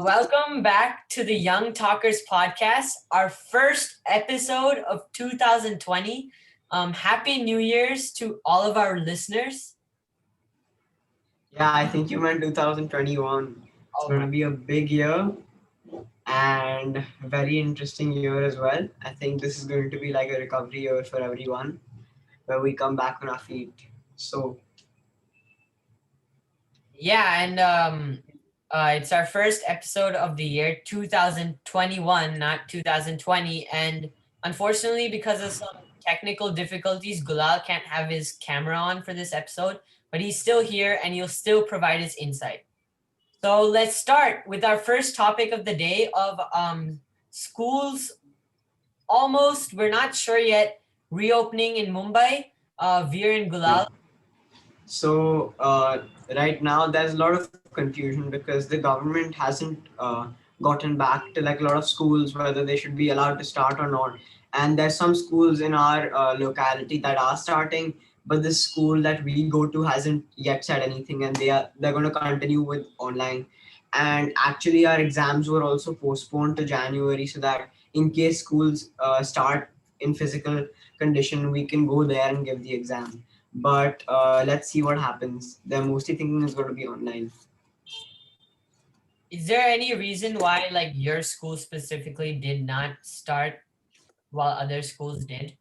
Welcome back to the Young Talkers podcast, our first episode of 2020. Happy New Year's to all of our listeners. Yeah, I think you meant 2021. It's Oh going my, to be a big year and very interesting year as well. I think this is going to be like a recovery year for everyone where we come back on our feet. So, yeah, and it's our first episode of the year 2021, not 2020. And unfortunately, because of some technical difficulties, Gulal can't have his camera on for this episode, but he's still here and he'll still provide his insight. So let's start with our first topic of the day of schools almost, we're not sure yet, reopening in Mumbai, Veer and yeah. Gulal. So, right now there's a lot of confusion because the government hasn't gotten back to like a lot of schools whether they should be allowed to start or not. And there's some schools in our locality that are starting, but the school that we go to hasn't yet said anything, and they're going to continue with online. And actually, our exams were also postponed to January so that in case schools start in physical condition, we can go there and give the exam, but let's see what happens. They're mostly thinking it's going to be online. Is there any reason why, like, your school specifically did not start while other schools did?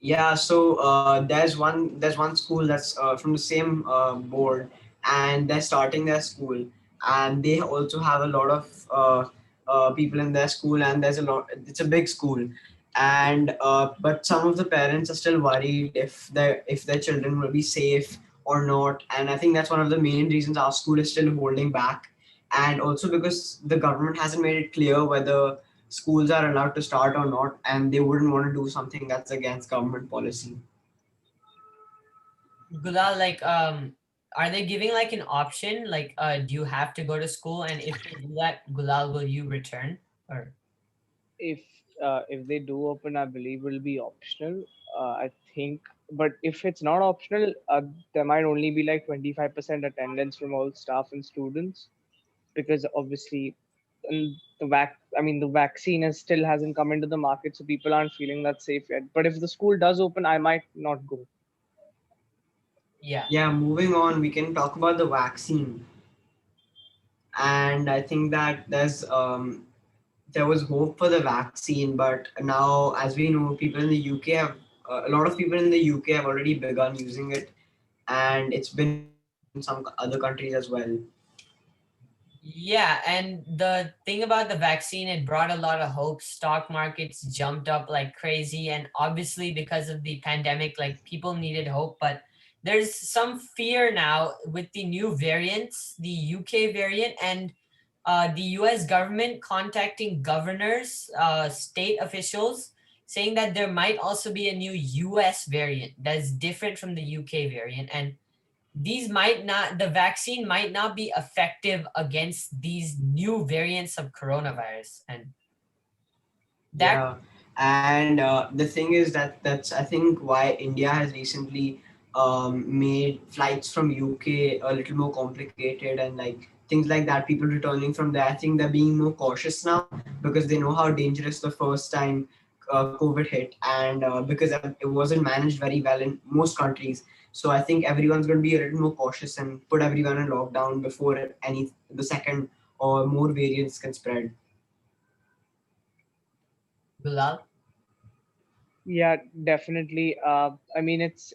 Yeah, so there's one school that's from the same board, and they're starting their school, and they also have a lot of people in their school, and there's a lot. It's a big school, and but some of the parents are still worried if their children will be safe or not, and I think that's one of the main reasons our school is still holding back, and also because the government hasn't made it clear whether schools are allowed to start or not, and they wouldn't want to do something that's against government policy. Gulal, like, are they giving like an option? Like, do you have to go to school? And if they do that, Gulal, will you return? Or if if they do open, I believe will be optional. I think, but if it's not optional, there might only be like 25% attendance from all staff and students, because obviously, the vaccine is still hasn't come into the market, so people aren't feeling that safe yet. But if the school does open, I might not go. yeah. Yeah, moving on, we can talk about the vaccine, and I think that there was hope for the vaccine, but now, as we know, people in the UK have a lot of people in the UK have already begun using it, and it's been in some other countries as well. Yeah, and the thing about the vaccine, it brought a lot of hope. Stock markets jumped up like crazy, and obviously because of the pandemic, like people needed hope. But there's some fear now with the new variants, the UK variant, and the US government contacting governors, state officials, saying that there might also be a new US variant that's different from the UK variant, and the vaccine might not be effective against these new variants of coronavirus. And that, Yeah, and the thing is that that's I think why India has recently made flights from UK a little more complicated, and like things like that. People returning from there, I think they're being more cautious now because they know how dangerous the first time COVID hit, and because it wasn't managed very well in most countries. So I think everyone's going to be a little more cautious and put everyone in lockdown before any the second or more variants can spread. Bilal, Yeah, definitely. I mean, it's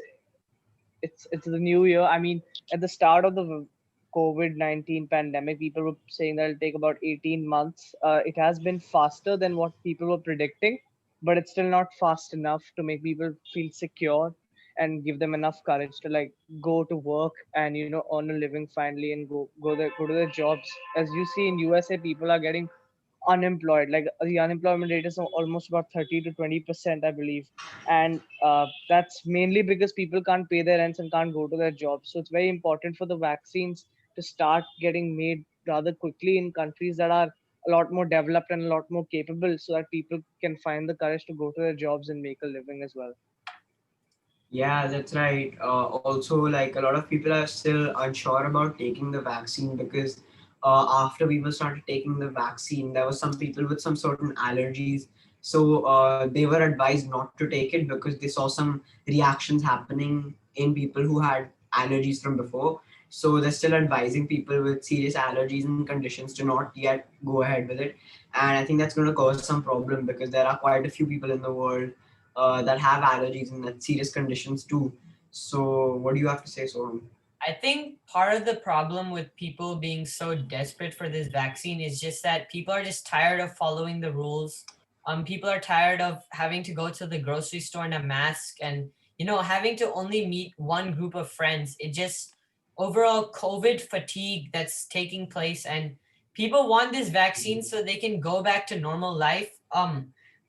the new year. I mean, at the start of the COVID-19 pandemic, people were saying that it'll take about 18 months. It has been faster than what people were predicting, but it's still not fast enough to make people feel secure and give them enough courage to like go to work and earn a living finally and go to their jobs. As you see in USA, people are getting unemployed. Like the unemployment rate is almost about 30 to 20%, I believe, and that's mainly because people can't pay their rents and can't go to their jobs. So it's very important for the vaccines to start getting made rather quickly in countries that are a lot more developed and a lot more capable, so that people can find the courage to go to their jobs and make a living as well. Yeah, that's right. Also, like a lot of people are still unsure about taking the vaccine because after people started taking the vaccine, there was some people with some certain allergies. So they were advised not to take it because they saw some reactions happening in people who had allergies from before. So they're still advising people with serious allergies and conditions to not yet go ahead with it. And I think that's going to cause some problem because there are quite a few people in the world that have allergies and that serious conditions too. So what do you have to say, Soham? I think part of the problem with people being so desperate for this vaccine is just that people are just tired of following the rules. People are tired of having to go to the grocery store in a mask and having to only meet one group of friends. It just overall COVID fatigue that's taking place, and people want this vaccine so they can go back to normal life.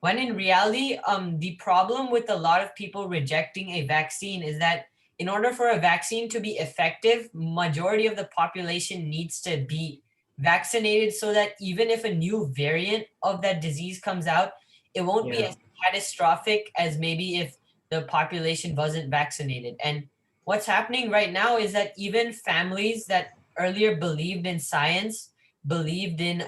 When in reality, the problem with a lot of people rejecting a vaccine is that in order for a vaccine to be effective, majority of the population needs to be vaccinated so that even if a new variant of that disease comes out, it won't be Yeah. as catastrophic as maybe if the population wasn't vaccinated. And what's happening right now is that even families that earlier believed in science, believed in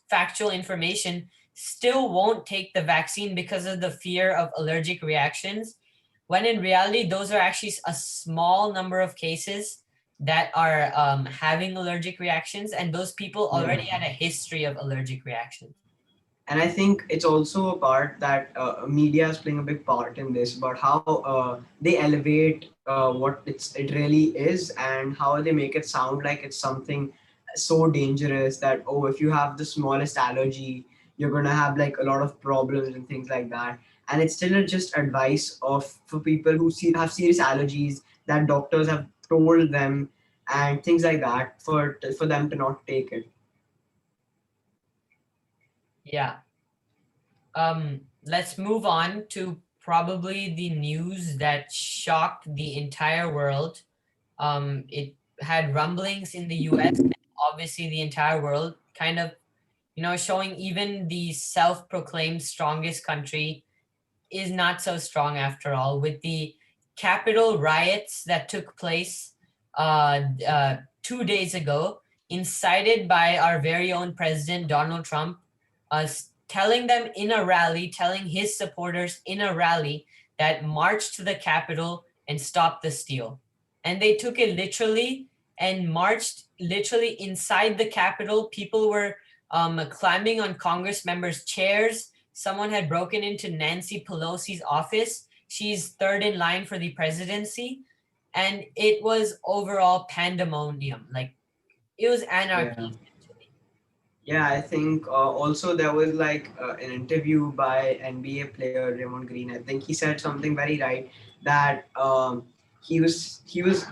factual information, still won't take the vaccine because of the fear of allergic reactions, when in reality those are actually a small number of cases that are having allergic reactions, and those people Yeah. already had a history of allergic reactions. And I think it's also a part that media is playing a big part in this about how they elevate what it really is and how they make it sound like it's something so dangerous that, oh, if you have the smallest allergy, you're gonna have like a lot of problems and things like that. And it's still just advice of for people who have serious allergies that doctors have told them and things like that for them to not take it. Yeah. Let's move on to probably the news that shocked the entire world. It had rumblings in the US and obviously the entire world, kind of, showing even the self-proclaimed strongest country is not so strong after all, with the Capitol riots that took place 2 days ago, incited by our very own President Donald Trump, telling them in a rally, telling his supporters in a rally that march to the Capitol and stop the steal. And they took it literally and marched literally inside the Capitol. People were climbing on Congress members' chairs. Someone had broken into Nancy Pelosi's office. She's third in line for the presidency. And it was overall pandemonium. Like, it was Yeah. anarchy. Yeah, I think also there was like an interview by NBA player Raymond Green. I think he said something very right that he was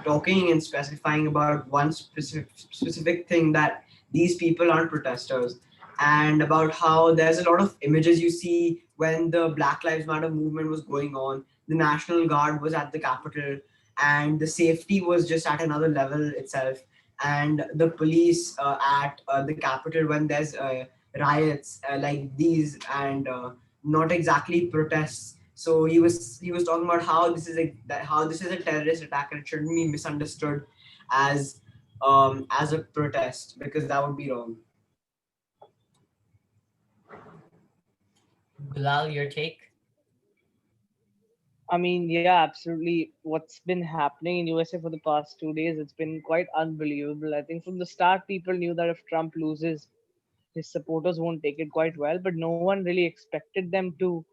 talking and specifying about one specific thing, that these people aren't protesters, and about how there's a lot of images you see when the Black Lives Matter movement was going on. The National Guard was at the Capitol, and the safety was just at another level itself, and the police at the capital when there's riots like these, and not exactly protests. So he was talking about how how this is a terrorist attack and it shouldn't be misunderstood as a protest, because that would be wrong. Bilal, your take? I mean, yeah, absolutely. What's been happening in USA for the past 2 days, it's been quite unbelievable. I think from the start, people knew that if Trump loses, his supporters won't take it quite well, but no one really expected them to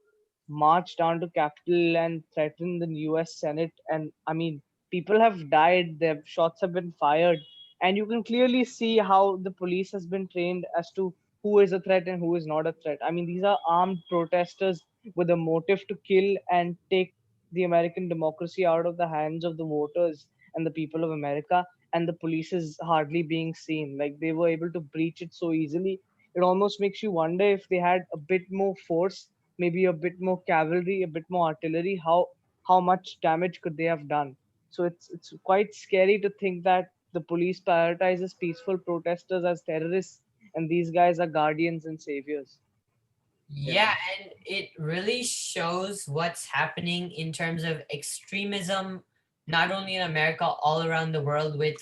march down to Capitol and threaten the US Senate. And I mean, people have died, their shots have been fired, and you can clearly see how the police has been trained as to who is a threat and who is not a threat. I mean, these are armed protesters with a motive to kill and take the American democracy out of the hands of the voters and the people of America. And the police is hardly being seen. Like, they were able to breach it so easily. It almost makes you wonder, if they had a bit more force, maybe a bit more cavalry, a bit more artillery, how much damage could they have done? So it's quite scary to think that the police prioritizes peaceful protesters as terrorists, and these guys are guardians and saviors. Yeah. Yeah, and it really shows what's happening in terms of extremism, not only in America, all around the world, with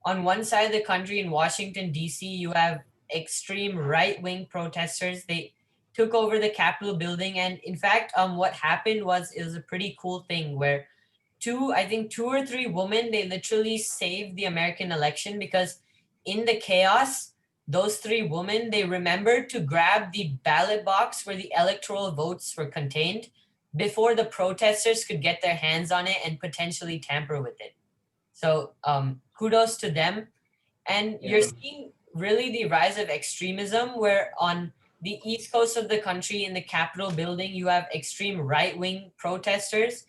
on one side of the country in Washington, D.C., you have extreme right-wing protesters. They took over the Capitol building. And in fact, what happened was it was a pretty cool thing where I think two or three women, they literally saved the American election because in the chaos, those three women, they remembered to grab the ballot box where the electoral votes were contained before the protesters could get their hands on it and potentially tamper with it. So kudos to them. And you're Yeah. seeing really the rise of extremism where on the east coast of the country in the Capitol building, you have extreme right-wing protesters,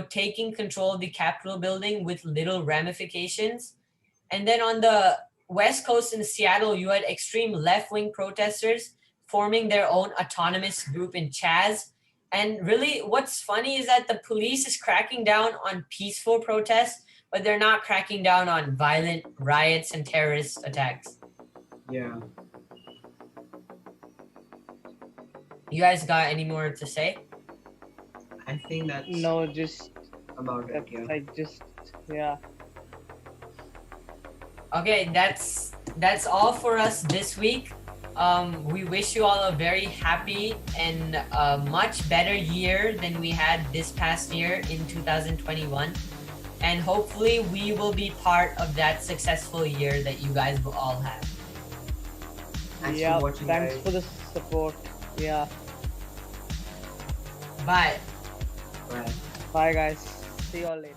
taking control of the Capitol building with little ramifications. And then on the west coast in Seattle, you had extreme left-wing protesters forming their own autonomous group in Chaz. And really, what's funny is that the police is cracking down on peaceful protests, but they're not cracking down on violent riots and terrorist attacks. Yeah. You guys got any more to say? I think that's No, just about it. Yeah. yeah. Okay, that's all for us this week. We wish you all a very happy and much better year than we had this past year in 2021. And hopefully we will be part of that successful year that you guys will all have. Thanks Yeah, for watching, thanks guys. for the support. Yeah. Bye. Bye. Bye guys. See you all later.